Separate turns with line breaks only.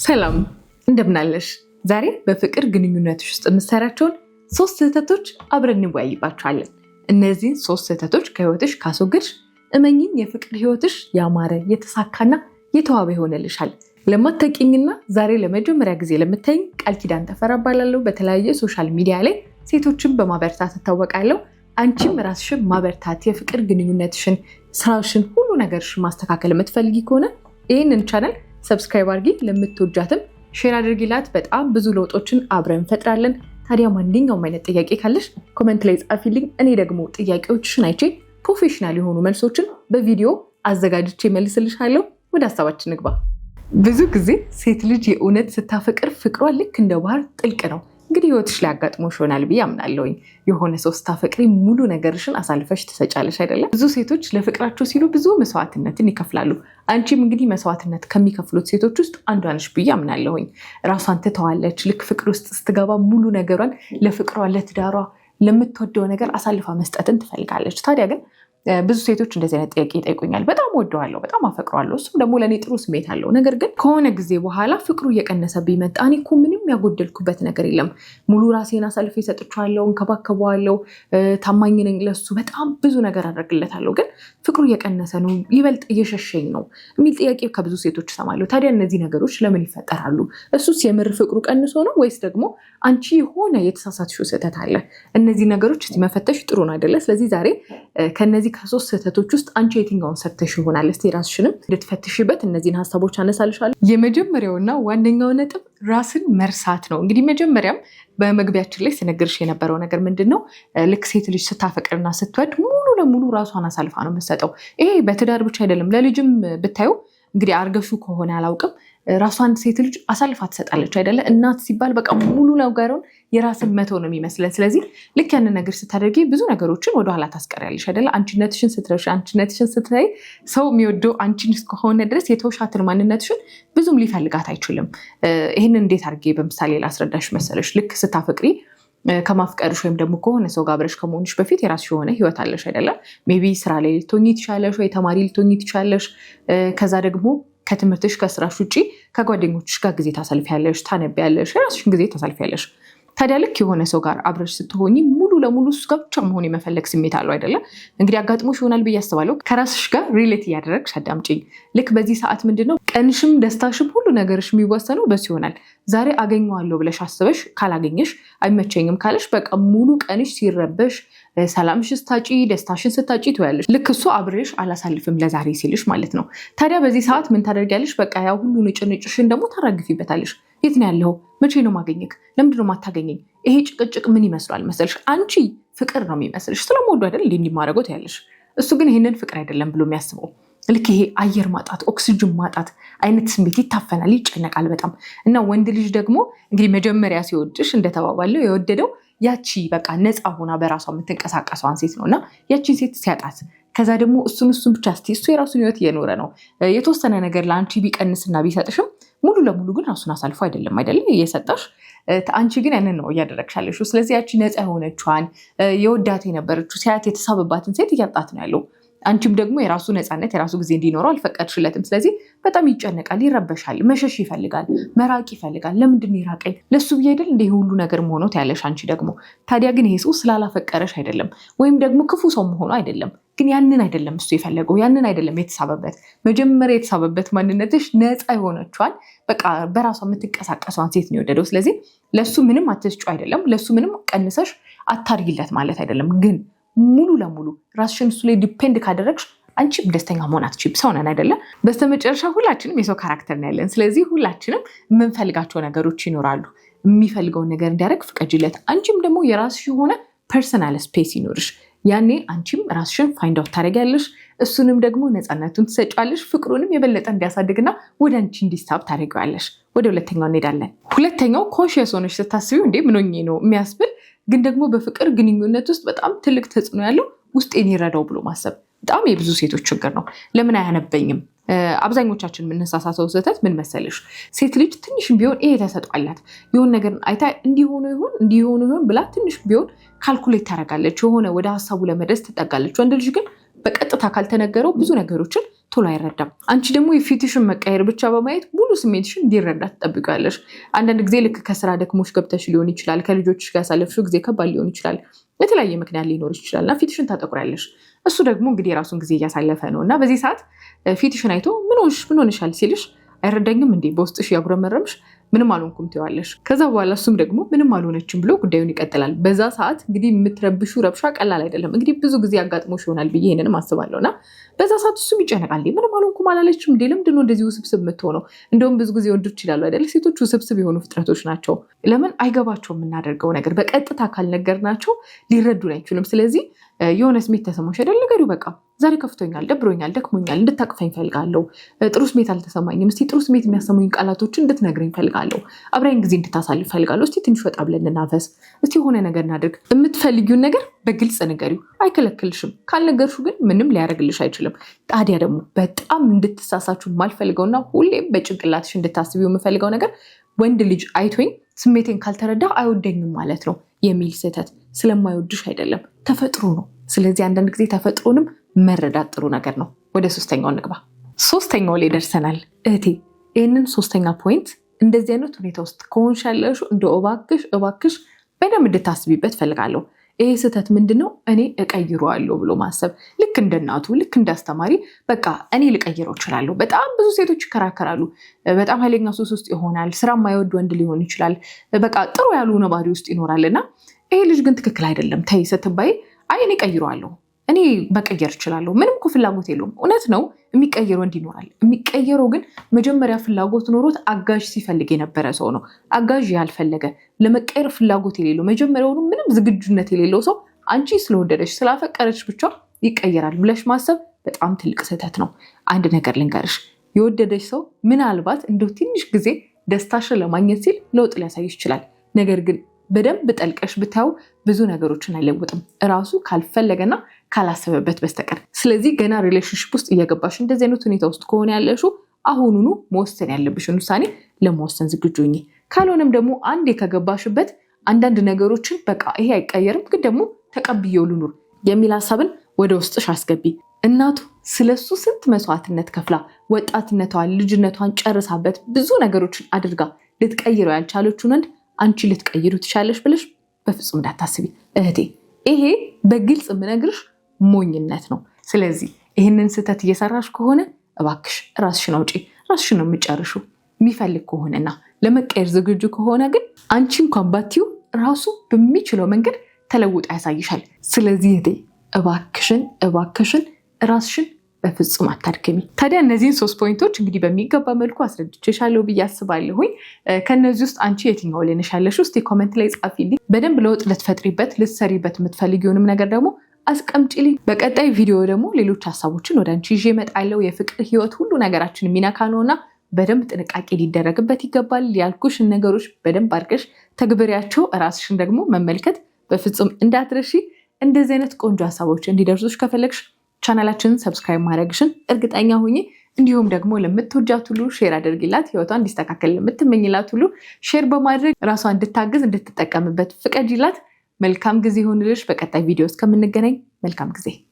ሰላም እንደምናለሽ። ዛሬ በፍቅር ግንኙነትሽ ውስጥ የምትሰራቸውን 3 ስህተቶች አብረን እንወያይባቸዋለን። እነዚህን 3 ስህተቶች ከህይወትሽ ካስወገድሽ እመኚኝ የፍቅር ህይወትሽ ያማረ የተሳካና የተዋበ ይሆንልሻል። ለማታውቂኝና ዛሬ ለመጀመሪያ ጊዜ ለምታይኝ ቃል ኪዳን ተፈራ እባላለሁ። በተለያየ ሶሻል ሚዲያ ላይ ሴቶችን በማበረታት እታወቃለሁ። አንቺም ራስሽን ማበርታት፣ የፍቅር ግንኙነትሽን፣ ስራሽን፣ ሁሉ ነገርሽን ማስተካከል የምትፈልጊ ከሆነ ይህንን ቻናል ሰብስክራይብ አድርጊ። ለምትወጃትም ሼር አድርጊላት። በጣም ብዙ ለውጦችን አብረን እንፈጥራለን። ታዲያ ማንኛውም አይነት ጥያቄ ካለሽ ኮሜንት ላይ ጻፊልኝ። እኔ ደግሞ ጥያቄዎችሽን አይቼ ፕሮፌሽናል የሆኑ መልሶችን በቪዲዮ አዘጋጅቼ መልስልሻለሁ። ወደ ሀሳባችን ንግባ። ብዙ ጊዜ ሴት ልጅ የእውነት ስታፈቅር ፍቅሯ ልክ እንደ ባህር ጥልቅ ነው። እንግዲህ ህይወትሽ ላይ አጋጥሞሽ ይሆናል ብዬ አምናለሁኝ። የሆነ ሰው ስታፈቅሪ ሙሉ ነገርሽን አሳልፈሽ ትሰጫለሽ አይደለም? ብዙ ሴቶች ለፍቅራቸው ሲሉ ብዙ መስዋዕትነትን ይከፍላሉ። አንቺም እንግዲህ መስዋዕትነት ከሚከፍሉት ሴቶች ውስጥ አንዷ ነሽ ብዬ አምናለሁኝ። ራሷን ትተዋለች። ልክ ፍቅር ውስጥ ስትገባ ሙሉ ነገሯን ለፍቅሯ፣ ለትዳሯ፣ ለምትወደው ነገር አሳልፋ መስጠትን ትፈልጋለች። ታዲያ ግን ብዙ ሴቶች እንደዚህ አይነት ጥያቄ ይጠይቁኛል። በጣም ወደዋለሁ፣ በጣም አፈቅረዋለሁ፣ እሱም ደግሞ ለእኔ ጥሩ ስሜት አለው። ነገር ግን ከሆነ ጊዜ በኋላ ፍቅሩ እየቀነሰብኝ መጣ። እኔ እኮ ምንም ያጎደልኩበት ነገር የለም። ሙሉ ራሴን አሳልፌ ሰጥቼዋለሁ፣ እንከባከበዋለሁ፣ ታማኝ ነኝ ለሱ፣ በጣም ብዙ ነገር አደርግለታለሁ። ግን ፍቅሩ እየቀነሰ ነው፣ ይበልጥ እየሸሸኝ ነው የሚል ጥያቄ ከብዙ ሴቶች እሰማለሁ። ታዲያ እነዚህ ነገሮች ለምን ይፈጠራሉ? እሱስ የምር ፍቅሩ ቀንሶ ነው ወይስ ደግሞ አንቺ የሆነ የተሳሳትሽው ስህተት አለ? እነዚህ ነገሮች መፈተሽ ጥሩ ነው አይደለ? ስለዚህ ዛሬ ከነዚህ ከ3 ስህተቶች ውስጥ አንቺ የትኛውን ሰርተሽ ይሆናል? እስቲ ራስሽንም እንድትፈትሽበት እነዚህን ሀሳቦች አነሳልሻለሁ። የመጀመሪያውና ዋነኛው ነጥብ ራስን መርሳት ነው። እንግዲህ መጀመሪያም በመግቢያችን ላይ ስነግርሽ የነበረው ነገር ምንድን ነው? ልክ ሴት ልጅ ስታፈቅርና ስትወድ ሙሉ ለሙሉ ራሷን አሳልፋ ነው የምትሰጠው። ይሄ በትዳር ብቻ አይደለም፣ ለልጅም ብታዩ እንግዲህ አርገሹ ከሆነ አላውቅም፣ ራሷን ሴት ልጅ አሳልፋ ትሰጣለች አይደለ? እናት ሲባል በቃ ሙሉ ነገሩን የራስን መተው ነው የሚመስለን። ስለዚህ ልክ ያንን ነገር ስታደርጊ ብዙ ነገሮችን ወደኋላ ታስቀሪያለሽ አይደለ? አንቺነትሽን ስትረሺ፣ አንቺነትሽን ስትለይ ሰው የሚወደው አንቺን እስከሆነ ድረስ የተውሻትን ማንነትሽን ብዙም ሊፈልጋት አይችልም። ይህንን እንዴት አድርጌ በምሳሌ ላስረዳሽ መሰለሽ? ልክ ስታፈቅሪ ከማፍቀርሽ ወይም ደግሞ ከሆነ ሰው ጋር አብረሽ ከመሆንሽ በፊት የራስሽ የሆነ ህይወት አለሽ አይደለም? ሜቢ ስራ ላይ ልትሆኚ ትችላለሽ፣ ወይ ተማሪ ልትሆኚ ትችላለሽ። ከዛ ደግሞ ከትምህርትሽ ከስራሽ ውጭ ከጓደኞችሽ ጋር ጊዜ ታሳልፊያለሽ፣ ታነቢያለሽ፣ የራስሽን ጊዜ ታሳልፊያለሽ። ታዲያ ልክ የሆነ ሰው ጋር አብረሽ ስትሆኚ ሙሉ ለሙሉ እሱ ጋር ብቻ መሆን የመፈለግ ስሜት አለው አይደለም? እንግዲህ አጋጥሞሽ ይሆናል ብዬ አስባለሁ። ከራስሽ ጋር ሪሌት እያደረግሽ አዳምጪኝ። ልክ በዚህ ሰዓት ምንድነው ቀንሽም ደስታሽም ሁሉ ነገርሽ የሚወሰነው በሱ ይሆናል። ዛሬ አገኘዋለሁ ብለሽ አስበሽ ካላገኘሽ፣ አይመቸኝም ካለሽ በቃ ሙሉ ቀንሽ ሲረበሽ፣ ሰላምሽ ስታጪ፣ ደስታሽን ስታጪ ትወያለሽ። ልክ እሱ አብሬሽ አላሳልፍም ለዛሬ ሲልሽ ማለት ነው። ታዲያ በዚህ ሰዓት ምን ታደርጊያለሽ? በቃ ያ ሁሉ ንጭንጭሽን ደግሞ ታራግፊበታለሽ። የት ነው ያለው? መቼ ነው ማገኘክ? ለምንድነው ማታገኘኝ? ይሄ ጭቅጭቅ ምን ይመስላል መሰልሽ? አንቺ ፍቅር ነው የሚመስልሽ፣ ስለምወዱ አይደል እንዲህ እንዲማረገው ትያለሽ። እሱ ግን ይሄንን ፍቅር አይደለም ብሎ የሚያስበው ልክ ይሄ አየር ማጣት፣ ኦክሲጅን ማጣት አይነት ስሜት ይታፈናል፣ ይጨነቃል በጣም። እና ወንድ ልጅ ደግሞ እንግዲህ መጀመሪያ ሲወድሽ እንደተባባለው የወደደው ያቺ በቃ ነፃ ሆና በራሷ የምትንቀሳቀሰዋን ሴት ነው። እና ያቺን ሴት ሲያጣት ከዛ ደግሞ እሱን ብቻ እስቲ እሱ የራሱን ህይወት እየኖረ ነው። የተወሰነ ነገር ለአንቺ ቢቀንስና ቢሰጥሽም ሙሉ ለሙሉ ግን ራሱን አሳልፎ አይደለም እየሰጠሽ። አንቺ ግን ያንን ነው እያደረግሻለሽ። ስለዚህ ያቺ ነፃ የሆነችዋን የወዳት የነበረችው ሲያት የተሳበባትን ሴት እያጣት ነው ያለው። አንቺም ደግሞ የራሱ ነፃነት የራሱ ጊዜ እንዲኖረው አልፈቀድሽለትም። ስለዚህ በጣም ይጨነቃል፣ ይረበሻል፣ መሸሽ ይፈልጋል፣ መራቅ ይፈልጋል። ለምንድን ይራቀኝ? ለሱ ብዬ አይደል እንደ ሁሉ ነገር መሆኑ ያለሽ አንቺ ደግሞ። ታዲያ ግን ይሄ ሰው ስላላፈቀረሽ አይደለም፣ ወይም ደግሞ ክፉ ሰው መሆኑ አይደለም። ግን ያንን አይደለም እሱ የፈለገው፣ ያንን አይደለም የተሳበበት። መጀመሪያ የተሳበበት ማንነትሽ ነፃ የሆነችዋን በቃ በራሷ የምትንቀሳቀሷን ሴት ነው የወደደው። ስለዚህ ለሱ ምንም አትስጩ አይደለም፣ ለሱ ምንም ቀንሰሽ አታድርጊለት ማለት አይደለም። ግን ሙሉ ለሙሉ ራስሽን እሱ ላይ ዲፔንድ ካደረግሽ አንቺም ደስተኛ መሆን አትችይም። ሰው ነን አይደለ? በስተመጨረሻ ሁላችንም የሰው ካራክተር ነው ያለን። ስለዚህ ሁላችንም የምንፈልጋቸው ነገሮች ይኖራሉ። የሚፈልገውን ነገር እንዲያደርግ ፍቀጅለት። አንቺም ደግሞ የራስሽ የሆነ ፐርሰናል ስፔስ ይኖርሽ። ያኔ አንቺም ራስሽን ፋይንድ አውት ታደርጊያለሽ፣ እሱንም ደግሞ ነፃነቱን ትሰጫለሽ። ፍቅሩንም የበለጠ እንዲያሳድግና ወደ አንቺ እንዲሳብ ታደርጊዋለሽ። ወደ ሁለተኛው እንሄዳለን። ሁለተኛው ኮንሺየስ ሆነሽ ስታስቢው እንዴ ምን ሆኜ ነው የሚያስብል ግን ደግሞ በፍቅር ግንኙነት ውስጥ በጣም ትልቅ ተጽዕኖ ያለው ውስጤን ይረዳው ብሎ ማሰብ በጣም የብዙ ሴቶች ችግር ነው። ለምን አያነበኝም? አብዛኞቻችን የምንሳሳተው ስህተት ምን መሰለሽ? ሴት ልጅ ትንሽም ቢሆን ይሄ ተሰጧላት የሆነ ነገር አይታ እንዲሆኑ ይሆን ብላ ትንሽ ቢሆን ካልኩሌት ታደርጋለች፣ የሆነ ወደ ሀሳቡ ለመድረስ ትጠጋለች። ወንድ ልጅ ግን በቀጥታ ካልተነገረው ብዙ ነገሮችን ቶሎ አይረዳም። አንቺ ደግሞ የፊትሽን መቀየር ብቻ በማየት ሙሉ ስሜትሽን እንዲረዳ ትጠብቂያለሽ። አንዳንድ ጊዜ ልክ ከስራ ደክሞሽ ገብተሽ ሊሆን ይችላል፣ ከልጆችሽ ጋር ያሳለፍሽው ጊዜ ከባድ ሊሆን ይችላል፣ የተለያየ ምክንያት ሊኖር ይችላል እና ፊትሽን ታጠቁሪያለሽ። እሱ ደግሞ እንግዲህ የራሱን ጊዜ እያሳለፈ ነው እና በዚህ ሰዓት ፊትሽን አይቶ ምን ሆንሻል ሲልሽ አይረዳኝም እንዴ በውስጥሽ ያጉረመረምሽ ምንም አልሆንኩም ትይዋለሽ። ከዛ በኋላ እሱም ደግሞ ምንም አልሆነችም ብሎ ጉዳዩን ይቀጥላል። በዛ ሰዓት እንግዲህ የምትረብሹ ረብሻ ቀላል አይደለም። እንግዲህ ብዙ ጊዜ አጋጥሞሽ ይሆናል ብዬ ይሄንንም አስባለሁ እና በዛ ሰዓት እሱም ይጨነቃል። ምንም አልሆንኩም አላለችም እንዴ ለምንድን ነው እንደዚህ ውስብስብ የምትሆነው? እንደውም ብዙ ጊዜ ወንዶች ይላሉ አይደል ሴቶች ውስብስብ የሆኑ ፍጥረቶች ናቸው። ለምን አይገባቸው የምናደርገው ነገር በቀጥታ ካልነገርናቸው ሊረዱን አይችሉም። ስለዚህ የሆነ ስሜት ተሰማሽ አይደል ነገሩ በቃ ዛሬ ከፍቶኛል፣ ደብሮኛል፣ ደክሞኛል፣ እንድታቅፈኝ ፈልጋለሁ፣ ጥሩ ስሜት አልተሰማኝም፣ እስቲ ጥሩ ስሜት የሚያሰሙኝ ቃላቶችን እንድትነግረኝ ፈልጋለሁ፣ አብረን ጊዜ እንድታሳልፍ ፈልጋለሁ፣ እስቲ ትንሽ ወጣ ብለን እናፈስ፣ እስቲ የሆነ ነገር እናድርግ። የምትፈልጊውን ነገር በግልጽ ንገሪው፣ አይከለክልሽም። ካልነገርሹ ግን ምንም ሊያደርግልሽ አይችልም። ታዲያ ደግሞ በጣም እንድትሳሳችሁ የማልፈልገውና ሁሌም በጭንቅላትሽ እንድታስቢው የምፈልገው ነገር ወንድ ልጅ አይቶኝ ስሜቴን ካልተረዳ አይወደኝም ማለት ነው የሚል ስህተት። ስለማይወድሽ አይደለም፣ ተፈጥሮ ነው። ስለዚህ አንዳንድ ጊዜ ተፈጥሮንም መረዳት ጥሩ ነገር ነው። ወደ ሶስተኛው እንግባ። ሶስተኛው ላይ ደርሰናል እህቴ። ይህንን ሶስተኛ ፖይንት እንደዚህ አይነት ሁኔታ ውስጥ ከሆንሽ ያለሽው እንደ እባክሽ በደንብ እንድታስቢበት ፈልጋለሁ። ይሄ ስህተት ምንድን ነው? እኔ እቀይረዋለሁ ብሎ ማሰብ። ልክ እንደ እናቱ ልክ እንደ አስተማሪ በቃ እኔ ልቀይረው እችላለሁ። በጣም ብዙ ሴቶች ይከራከራሉ። በጣም ኃይለኛ ሱስ ውስጥ ይሆናል። ስራ የማይወድ ወንድ ሊሆን ይችላል። በቃ ጥሩ ያልሆነ ባህሪ ውስጥ ይኖራል እና ይሄ ልጅ ግን ትክክል አይደለም ተይ ስትባይ አይ እኔ እቀይረዋለሁ፣ እኔ መቀየር እችላለሁ፣ ምንም እኮ ፍላጎት የለውም። እውነት ነው የሚቀየር ወንድ ይኖራል። የሚቀየረው ግን መጀመሪያ ፍላጎት ኖሮት አጋዥ ሲፈልግ የነበረ ሰው ነው። አጋዥ ያልፈለገ ለመቀየር ፍላጎት የሌለው መጀመሪያውኑ ምንም ዝግጁነት የሌለው ሰው አንቺ ስለወደደች ስላፈቀረች ብቻ ይቀየራል ብለሽ ማሰብ በጣም ትልቅ ስህተት ነው። አንድ ነገር ልንገርሽ፣ የወደደች ሰው ምናልባት እንደው ትንሽ ጊዜ ደስታሽን ለማግኘት ሲል ለውጥ ሊያሳይሽ ይችላል። ነገር ግን በደንብ ጠልቀሽ ብታዩ ብዙ ነገሮችን አይለውጥም እራሱ ካልፈለገና ካላሰበበት በስተቀር። ስለዚህ ገና ሪሌሽንሽፕ ውስጥ እየገባሽ እንደዚህ አይነት ሁኔታ ውስጥ ከሆነ ያለሽው አሁኑኑ መወሰን ያለብሽን ውሳኔ ለመወሰን ዝግጁ ሁኚ። ካልሆነም ደግሞ አንዴ ከገባሽበት አንዳንድ ነገሮችን በቃ ይሄ አይቀየርም ግን ደግሞ ተቀብዬው ልኑር የሚል ሀሳብን ወደ ውስጥሽ አስገቢ። እናቱ ስለሱ ስንት መስዋዕትነት ከፍላ ወጣትነቷን ልጅነቷን ጨርሳበት ብዙ ነገሮችን አድርጋ ልትቀይረው ያልቻለችውን ወንድ አንቺ ልትቀይሩ ትችላለሽ ብለሽ በፍጹም እንዳታስቢ እህቴ። ይሄ በግልጽ የምነግርሽ ሞኝነት ነው። ስለዚህ ይህንን ስህተት እየሰራሽ ከሆነ እባክሽ ራስሽን አውጪ። ራስሽን ነው የምጨርሹ። የሚፈልግ ከሆነና ለመቀየር ዝግጁ ከሆነ ግን አንቺ እንኳን ባትዩ ራሱ በሚችለው መንገድ ተለውጦ ያሳይሻል። ስለዚህ እህቴ እባክሽን ራስሽን በፍጹም አታድክሚ። ታዲያ እነዚህን 3 ፖይንቶች እንግዲህ በሚገባ መልኩ አስረድቼሻለሁ ብዬ አስባለሁኝ። ከነዚህ ውስጥ አንቺ የትኛው ላይ ነሽ ያለሽው? እስቲ ኮሜንት ላይ ጻፊልኝ። በደንብ ለውጥ ልትፈጥሪበት ልትሰሪበት የምትፈልጊውንም ነገር ደግሞ አስቀምጪልኝ። በቀጣይ ቪዲዮ ደግሞ ሌሎች ሀሳቦችን ወደ አንቺ ይዤ እመጣለሁ። የፍቅር ህይወት ሁሉ ነገራችን የሚነካ ነውና በደንብ ጥንቃቄ ሊደረግበት ይገባል። ያልኩሽን ነገሮች በደንብ አድርገሽ ተግብሪያቸው። ራስሽን ደግሞ መመልከት በፍጹም እንዳትረሺ። እንደዚህ አይነት ቆንጆ ሀሳቦች እንዲደርሱሽ ከፈለግሽ ቻናላችንን ሰብስክራይብ ማድረግሽን እርግጠኛ ሁኚ። እንዲሁም ደግሞ ለምትወጃት ሁሉ ሼር አድርጊላት። ህይወቷ እንዲስተካከል ለምትመኝላት ሁሉ ሼር በማድረግ ራሷ እንድታግዝ እንድትጠቀምበት ፍቀጂላት። መልካም ጊዜ ይሁንልሽ። በቀጣይ ቪዲዮ እስከምንገናኝ መልካም ጊዜ